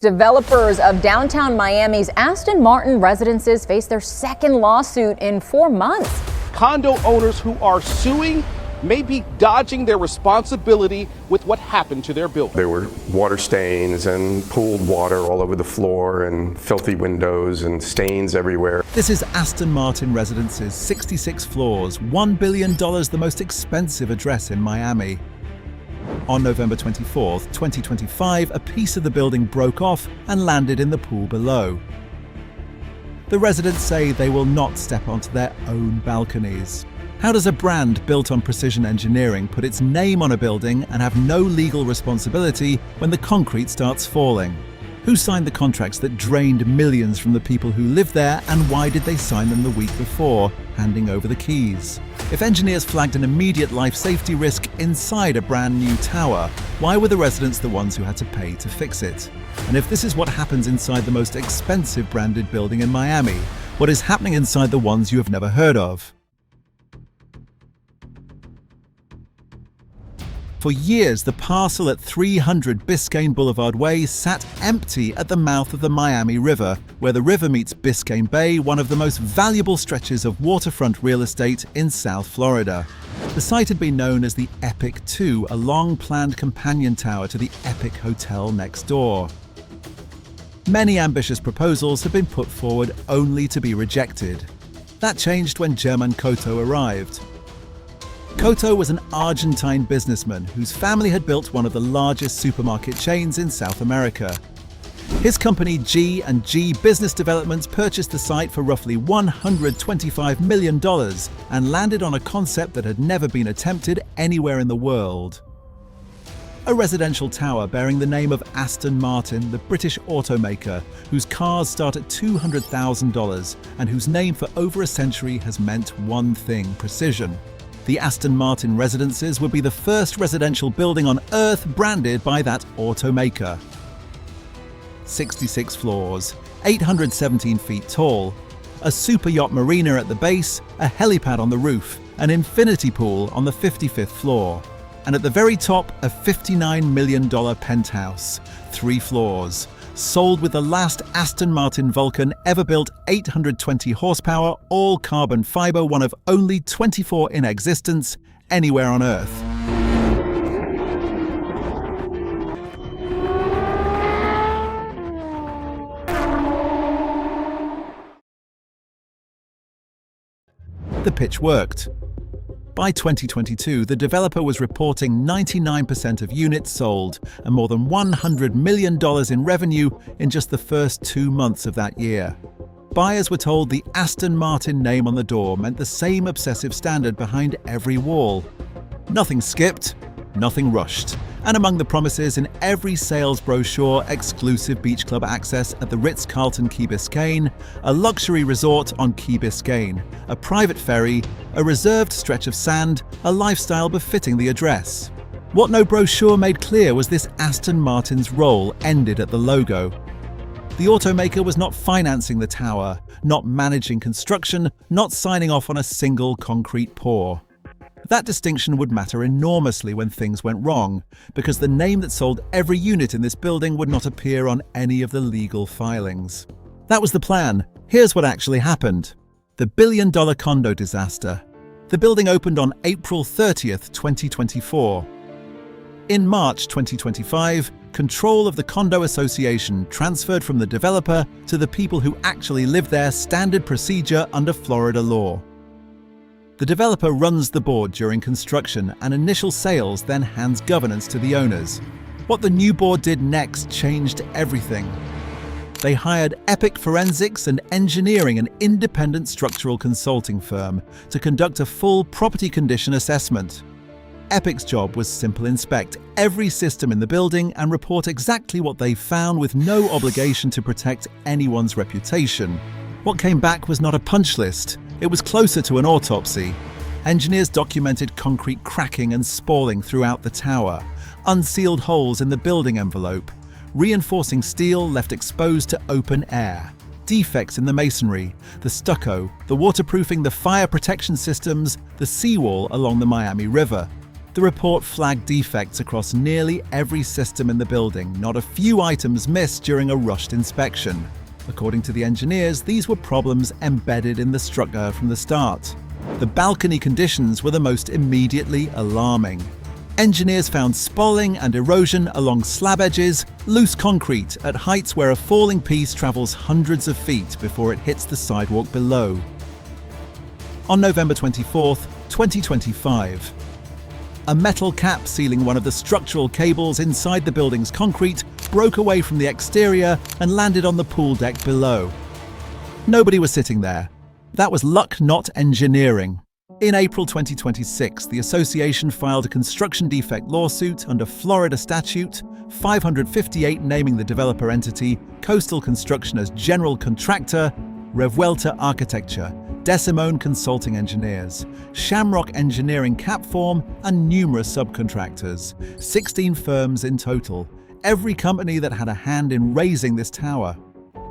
Developers of downtown Miami's Aston Martin Residences face their second lawsuit in 4 months. Condo owners who are suing may be dodging their responsibility with what happened to their building. There were water stains and pooled water all over the floor and filthy windows and stains everywhere. This is Aston Martin Residences, 66 floors, $1 billion, the most expensive address in Miami. On November 24, 2025, a piece of the building broke off and landed in the pool below. The residents say they will not step onto their own balconies. How does a brand built on precision engineering put its name on a building and have no legal responsibility when the concrete starts falling? Who signed the contracts that drained millions from the people who live there, and why did they sign them the week before, handing over the keys? If engineers flagged an immediate life safety risk inside a brand new tower, why were the residents the ones who had to pay to fix it? And if this is what happens inside the most expensive branded building in Miami, what is happening inside the ones you have never heard of? For years, the parcel at 300 Biscayne Boulevard Way sat empty at the mouth of the Miami River, where the river meets Biscayne Bay, one of the most valuable stretches of waterfront real estate in South Florida. The site had been known as the Epic 2, a long-planned companion tower to the Epic Hotel next door. Many ambitious proposals have been put forward only to be rejected. That changed when German Condo arrived. Condo was an Argentine businessman whose family had built one of the largest supermarket chains in South America. His company G&G Business Developments purchased the site for roughly $125 million and landed on a concept that had never been attempted anywhere in the world. A residential tower bearing the name of Aston Martin, the British automaker, whose cars start at $200,000 and whose name for over a century has meant one thing: precision. The Aston Martin Residences would be the first residential building on Earth branded by that automaker. 66 floors, 817 feet tall, a superyacht marina at the base, a helipad on the roof, an infinity pool on the 55th floor, and at the very top, a $59 million penthouse, 3 floors, sold with the last Aston Martin Vulcan ever built, 820 horsepower, all carbon fiber, one of only 24 in existence anywhere on Earth. The pitch worked. By 2022, the developer was reporting 99% of units sold and more than $100 million in revenue in just the first 2 months of that year. Buyers were told the Aston Martin name on the door meant the same obsessive standard behind every wall. Nothing skipped, nothing rushed. And among the promises in every sales brochure, exclusive beach club access at the Ritz-Carlton Key Biscayne, a luxury resort on Key Biscayne, a private ferry, a reserved stretch of sand, a lifestyle befitting the address. What no brochure made clear was this Aston Martin's role ended at the logo. The automaker was not financing the tower, not managing construction, not signing off on a single concrete pour. That distinction would matter enormously when things went wrong, because the name that sold every unit in this building would not appear on any of the legal filings. That was the plan. Here's what actually happened. The billion-dollar condo disaster. The building opened on April 30th, 2024. In March 2025, control of the condo association transferred from the developer to the people who actually live there, standard procedure under Florida law. The developer runs the board during construction and initial sales, then hands governance to the owners. What the new board did next changed everything. They hired Epic Forensics and Engineering, an independent structural consulting firm, to conduct a full property condition assessment. Epic's job was simple: inspect every system in the building and report exactly what they found with no obligation to protect anyone's reputation. What came back was not a punch list. It was closer to an autopsy. Engineers documented concrete cracking and spalling throughout the tower, unsealed holes in the building envelope, reinforcing steel left exposed to open air, defects in the masonry, the stucco, the waterproofing, the fire protection systems, the seawall along the Miami River. The report flagged defects across nearly every system in the building, not a few items missed during a rushed inspection. According to the engineers, these were problems embedded in the structure from the start. The balcony conditions were the most immediately alarming. Engineers found spalling and erosion along slab edges, loose concrete at heights where a falling piece travels hundreds of feet before it hits the sidewalk below. On November 24, 2025, a metal cap sealing one of the structural cables inside the building's concrete broke away from the exterior and landed on the pool deck below. Nobody was sitting there. That was luck, not engineering. In April 2026, the association filed a construction defect lawsuit under Florida Statute 558, naming the developer entity Coastal Construction as general contractor, Revuelta Architecture, Decimone Consulting Engineers, Shamrock Engineering Capform, and numerous subcontractors. 16 firms in total, every company that had a hand in raising this tower.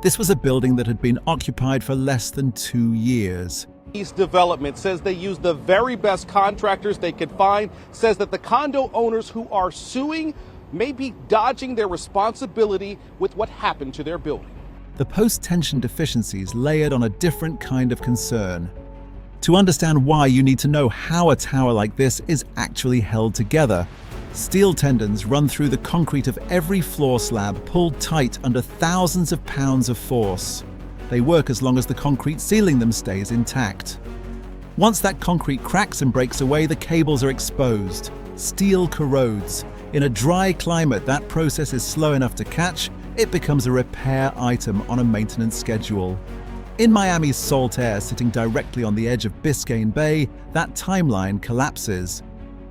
This was a building that had been occupied for less than 2 years. East Development says they use the very best contractors they could find, says that the condo owners who are suing may be dodging their responsibility with what happened to their building. The post-tension deficiencies layered on a different kind of concern. To understand why, you need to know how a tower like this is actually held together. Steel tendons run through the concrete of every floor slab, pulled tight under thousands of pounds of force. They work as long as the concrete sealing them stays intact. Once that concrete cracks and breaks away, the cables are exposed. Steel corrodes. In a dry climate, that process is slow enough to catch. It becomes a repair item on a maintenance schedule. In Miami's salt air, sitting directly on the edge of Biscayne Bay, that timeline collapses.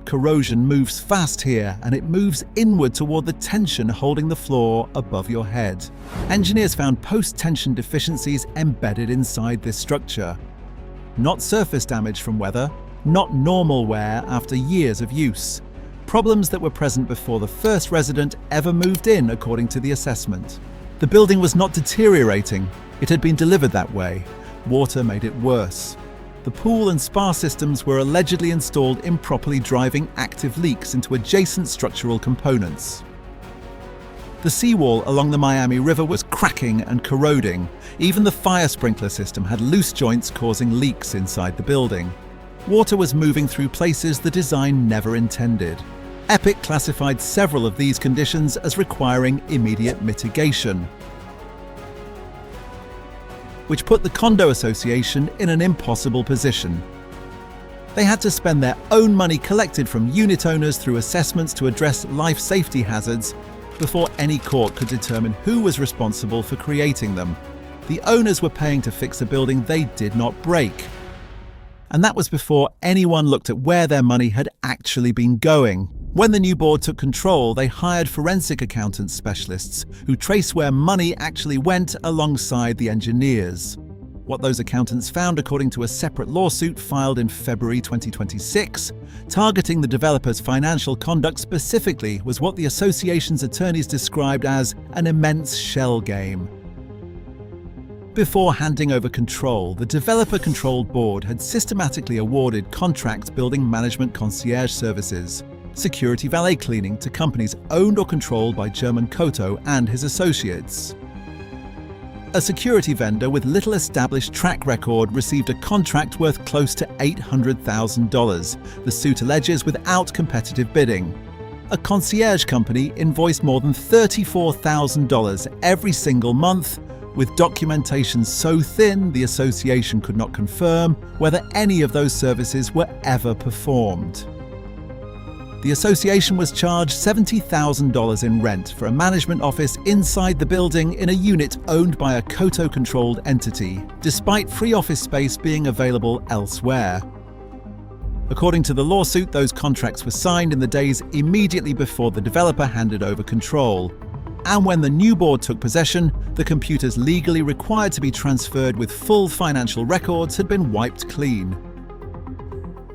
Corrosion moves fast here, and it moves inward toward the tension holding the floor above your head. Engineers found post-tension deficiencies embedded inside this structure. Not surface damage from weather, not normal wear after years of use. Problems that were present before the first resident ever moved in, according to the assessment. The building was not deteriorating. It had been delivered that way. Water made it worse. The pool and spa systems were allegedly installed improperly, driving active leaks into adjacent structural components. The seawall along the Miami River was cracking and corroding. Even the fire sprinkler system had loose joints causing leaks inside the building. Water was moving through places the design never intended. Epic classified several of these conditions as requiring immediate mitigation, which put the Condo Association in an impossible position. They had to spend their own money collected from unit owners through assessments to address life safety hazards before any court could determine who was responsible for creating them. The owners were paying to fix a building they did not break. And that was before anyone looked at where their money had actually been going. When the new board took control, they hired forensic accountant specialists who trace where money actually went alongside the engineers. What those accountants found, according to a separate lawsuit filed in February 2026, targeting the developer's financial conduct specifically, was what the association's attorneys described as an immense shell game. Before handing over control, the developer-controlled board had systematically awarded contract building management concierge services, security valet cleaning, to companies owned or controlled by German Condo and his associates. A security vendor with little established track record received a contract worth close to $800,000, the suit alleges, without competitive bidding. A concierge company invoiced more than $34,000 every single month, with documentation so thin the association could not confirm whether any of those services were ever performed. The association was charged $70,000 in rent for a management office inside the building in a unit owned by a Condo-controlled entity, despite free office space being available elsewhere. According to the lawsuit, those contracts were signed in the days immediately before the developer handed over control. And when the new board took possession, the computers legally required to be transferred with full financial records had been wiped clean.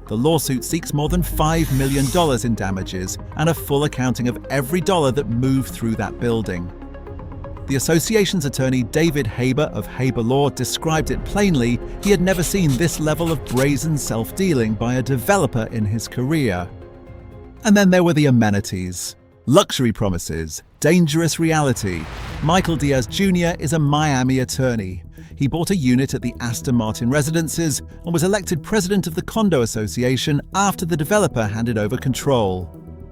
The lawsuit seeks more than $5 million in damages and a full accounting of every dollar that moved through that building. The association's attorney, David Haber of Haber Law, described it plainly. He had never seen this level of brazen self-dealing by a developer in his career. And then there were the amenities. Luxury promises, dangerous reality. Michael Diaz Jr. is a Miami attorney. He bought a unit at the Aston Martin Residences and was elected president of the Condo Association after the developer handed over control.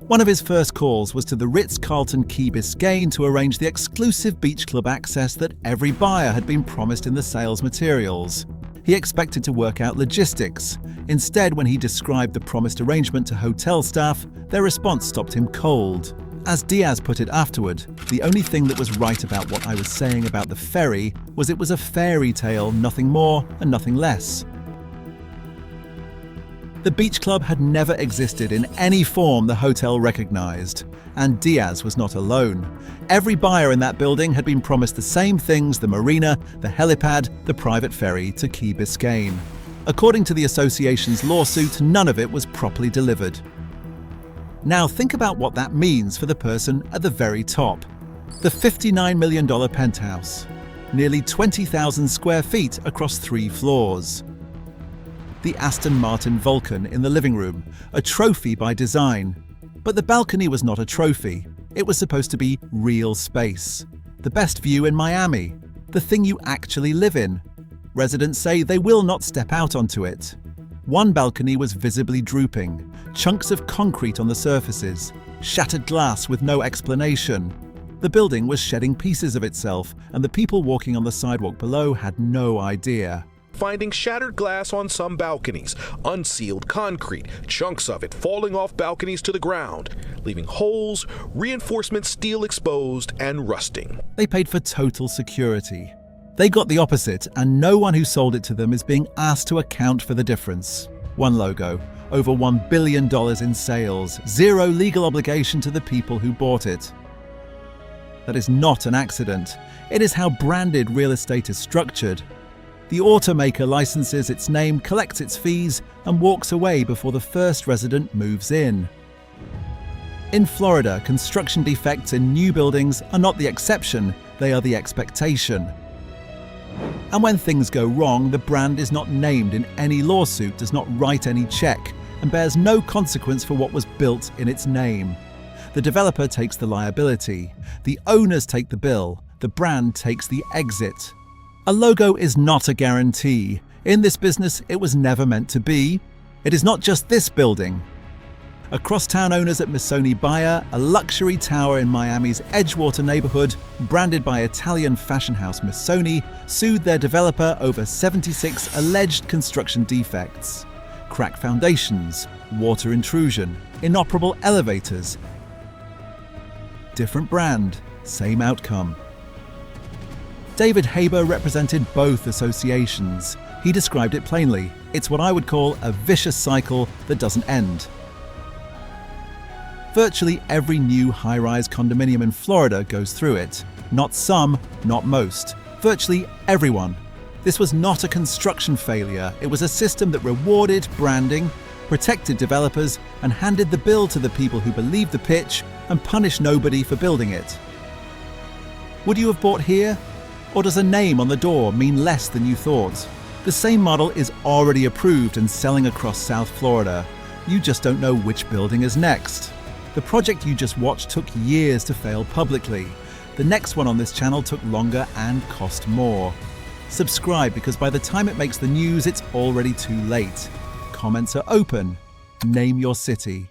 One of his first calls was to the Ritz-Carlton Key Biscayne to arrange the exclusive beach club access that every buyer had been promised in the sales materials. He expected to work out logistics. Instead, when he described the promised arrangement to hotel staff, their response stopped him cold. As Diaz put it afterward, the only thing that was right about what I was saying about the ferry was it was a fairy tale, nothing more and nothing less. The beach club had never existed in any form the hotel recognized, and Diaz was not alone. Every buyer in that building had been promised the same things: the marina, the helipad, the private ferry to Key Biscayne. According to the association's lawsuit, none of it was properly delivered. Now think about what that means for the person at the very top. The $59 million penthouse, nearly 20,000 square feet across 3 floors. The Aston Martin Vulcan in the living room, a trophy by design. But the balcony was not a trophy. It was supposed to be real space. The best view in Miami. The thing you actually live in. Residents say they will not step out onto it. One balcony was visibly drooping, chunks of concrete on the surfaces, shattered glass with no explanation. The building was shedding pieces of itself, and the people walking on the sidewalk below had no idea. Finding shattered glass on some balconies, unsealed concrete, chunks of it falling off balconies to the ground, leaving holes, reinforcement steel exposed and rusting. They paid for total security. They got the opposite, and no one who sold it to them is being asked to account for the difference. One logo, over $1 billion in sales, zero legal obligation to the people who bought it. That is not an accident. It is how branded real estate is structured. The automaker licenses its name, collects its fees, and walks away before the first resident moves in. In Florida, construction defects in new buildings are not the exception, they are the expectation. And when things go wrong, the brand is not named in any lawsuit, does not write any check, and bears no consequence for what was built in its name. The developer takes the liability, the owners take the bill, the brand takes the exit. A logo is not a guarantee. In this business, it was never meant to be. It is not just this building. Across-town owners at Missoni Baia, a luxury tower in Miami's Edgewater neighborhood, branded by Italian fashion house Missoni, sued their developer over 76 alleged construction defects. Cracked foundations, water intrusion, inoperable elevators. Different brand, same outcome. David Haber represented both associations. He described it plainly. It's what I would call a vicious cycle that doesn't end. Virtually every new high-rise condominium in Florida goes through it. Not some, not most. Virtually everyone. This was not a construction failure. It was a system that rewarded branding, protected developers, and handed the bill to the people who believed the pitch and punished nobody for building it. Would you have bought here? Or does a name on the door mean less than you thought? The same model is already approved and selling across South Florida. You just don't know which building is next. The project you just watched took years to fail publicly. The next one on this channel took longer and cost more. Subscribe, because by the time it makes the news, it's already too late. Comments are open. Name your city.